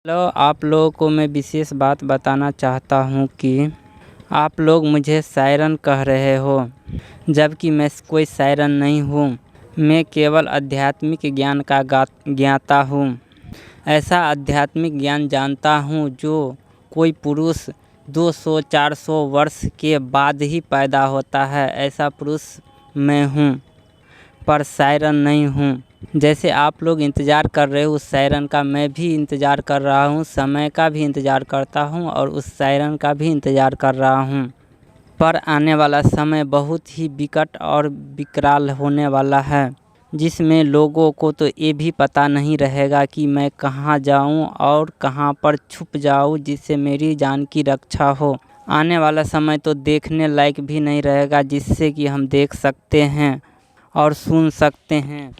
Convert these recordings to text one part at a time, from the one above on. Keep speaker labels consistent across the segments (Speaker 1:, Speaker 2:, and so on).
Speaker 1: Hello, आप लोगों को मैं विशेष बात बताना चाहता हूँ कि आप लोग मुझे शायरन कह रहे हो, जबकि मैं कोई शायरन नहीं हूँ। मैं केवल आध्यात्मिक ज्ञान का ज्ञाता हूँ। ऐसा आध्यात्मिक ज्ञान जानता हूँ जो कोई पुरुष 200-400 वर्ष के बाद ही पैदा होता है। ऐसा पुरुष मैं हूँ, पर शायरन नहीं हूँ। जैसे आप लोग इंतज़ार कर रहे हो उस शायरन का, मैं भी इंतज़ार कर रहा हूँ। समय का भी इंतज़ार करता हूँ और उस शायरन का भी इंतज़ार कर रहा हूँ। पर आने वाला समय बहुत ही विकट और विकराल होने वाला है, जिसमें लोगों को तो ये भी पता नहीं रहेगा कि मैं कहाँ जाऊँ और कहाँ पर छुप जाऊँ जिससे मेरी जान की रक्षा हो। आने वाला समय तो देखने लायक भी नहीं रहेगा, जिससे कि हम देख सकते हैं और सुन सकते हैं।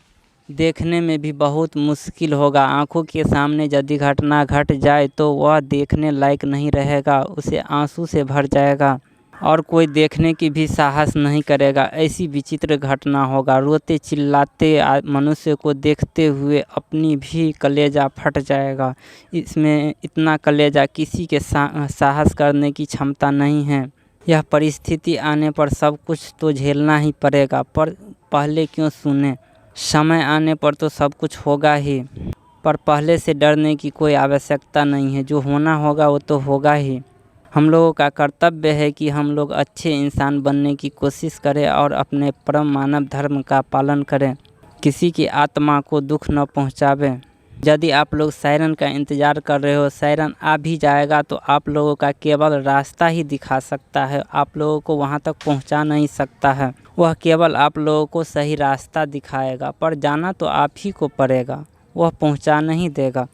Speaker 1: देखने में भी बहुत मुश्किल होगा। आँखों के सामने यदि घटना घट जाए तो वह देखने लायक नहीं रहेगा, उसे आंसू से भर जाएगा और कोई देखने की भी साहस नहीं करेगा। ऐसी विचित्र घटना होगा। रोते चिल्लाते मनुष्य को देखते हुए अपनी भी कलेजा फट जाएगा। इसमें इतना कलेजा किसी के साहस करने की क्षमता नहीं है। यह परिस्थिति आने पर सब कुछ तो झेलना ही पड़ेगा, पर पहले क्यों सुने। समय आने पर तो सब कुछ होगा ही, पर पहले से डरने की कोई आवश्यकता नहीं है। जो होना होगा वो तो होगा ही। हम लोगों का कर्तव्य है कि हम लोग अच्छे इंसान बनने की कोशिश करें और अपने परम मानव धर्म का पालन करें, किसी की आत्मा को दुख न पहुंचावें। यदि आप लोग शायरन का इंतज़ार कर रहे हो, शायरन आ भी जाएगा तो आप लोगों का केवल रास्ता ही दिखा सकता है, आप लोगों को वहां तक पहुंचा नहीं सकता है। वह केवल आप लोगों को सही रास्ता दिखाएगा, पर जाना तो आप ही को पड़ेगा, वह पहुंचा नहीं देगा।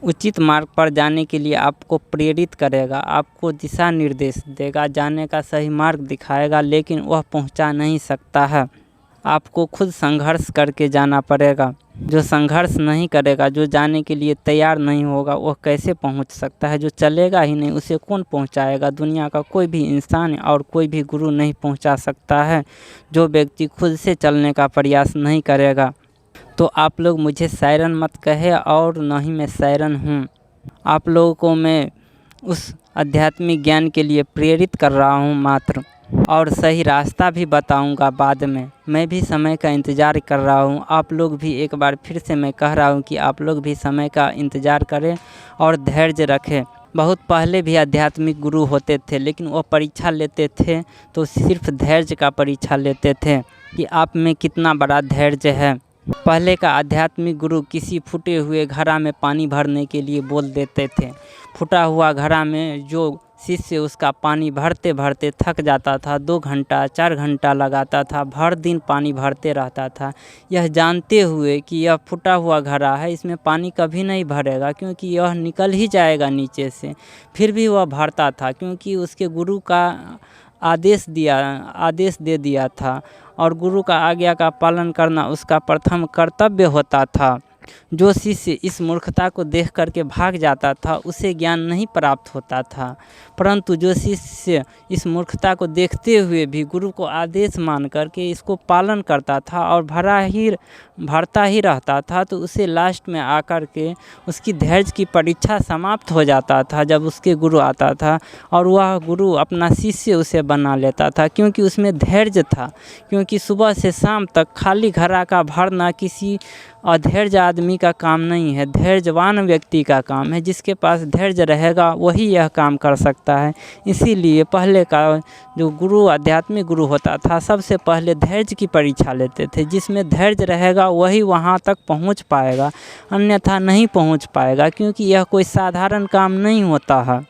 Speaker 1: उचित मार्ग पर जाने के लिए आपको प्रेरित करेगा, आपको दिशा निर्देश देगा, जाने का सही मार्ग दिखाएगा, लेकिन वह पहुंचा नहीं सकता है। आपको खुद संघर्ष करके जाना पड़ेगा। जो संघर्ष नहीं करेगा, जो जाने के लिए तैयार नहीं होगा, वह कैसे पहुंच सकता है। जो चलेगा ही नहीं उसे कौन पहुंचाएगा। दुनिया का कोई भी इंसान और कोई भी गुरु नहीं पहुंचा सकता है, जो व्यक्ति खुद से चलने का प्रयास नहीं करेगा। तो आप लोग मुझे शायरन मत कहे और न ही मैं शायरन हूँ। आप लोगों को मैं उस आध्यात्मिक ज्ञान के लिए प्रेरित कर रहा हूँ मात्र, और सही रास्ता भी बताऊंगा बाद में। मैं भी समय का इंतज़ार कर रहा हूँ। आप लोग भी, एक बार फिर से मैं कह रहा हूँ कि आप लोग भी समय का इंतज़ार करें और धैर्य रखें। बहुत पहले भी आध्यात्मिक गुरु होते थे, लेकिन वो परीक्षा लेते थे तो सिर्फ धैर्य का परीक्षा लेते थे कि आप में कितना बड़ा धैर्य है। पहले का आध्यात्मिक गुरु किसी फूटे हुए घड़ा में पानी भरने के लिए बोल देते थे। फूटा हुआ घड़ा में जो शिष्य उसका पानी भरते भरते थक जाता था, 2 घंटा 4 घंटा लगाता था, भर दिन पानी भरते रहता था, यह जानते हुए कि यह फूटा हुआ घड़ा है, इसमें पानी कभी नहीं भरेगा क्योंकि यह निकल ही जाएगा नीचे से। फिर भी वह भरता था क्योंकि उसके गुरु का आदेश दे दिया था, और गुरु का आज्ञा का पालन करना उसका प्रथम कर्तव्य होता था। जो शिष्य इस मूर्खता को देख करके भाग जाता था उसे ज्ञान नहीं प्राप्त होता था, परंतु जो शिष्य इस मूर्खता को देखते हुए भी गुरु को आदेश मान करके इसको पालन करता था और भरता ही रहता था, तो उसे लास्ट में आकर के उसकी धैर्य की परीक्षा समाप्त हो जाता था जब उसके गुरु आता था, और वह गुरु अपना शिष्य उसे बना लेता था क्योंकि उसमें धैर्य था। क्योंकि सुबह से शाम तक खाली घड़ा का भरना किसी अधैर्य आदमी का काम नहीं है, धैर्यवान व्यक्ति का काम है। जिसके पास धैर्य रहेगा वही यह काम कर सकता है। इसीलिए पहले का जो गुरु, आध्यात्मिक गुरु होता था, सबसे पहले धैर्य की परीक्षा लेते थे। जिसमें धैर्य रहेगा वही वहाँ तक पहुँच पाएगा, अन्यथा नहीं पहुँच पाएगा, क्योंकि यह कोई साधारण काम नहीं होता है।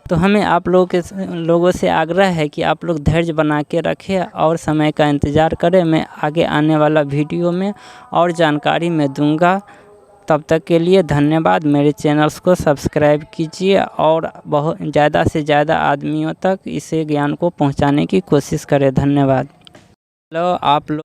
Speaker 1: तो हमें आप लोगों से आग्रह है कि आप लोग धैर्य बना के रखें और समय का इंतज़ार करें। मैं आगे आने वाला वीडियो में और जानकारी मैं दूंगा। तब तक के लिए धन्यवाद। मेरे चैनल्स को सब्सक्राइब कीजिए और बहुत ज़्यादा से ज़्यादा आदमियों तक इसे ज्ञान को पहुंचाने की कोशिश करें। धन्यवाद। हेलो, आप लोग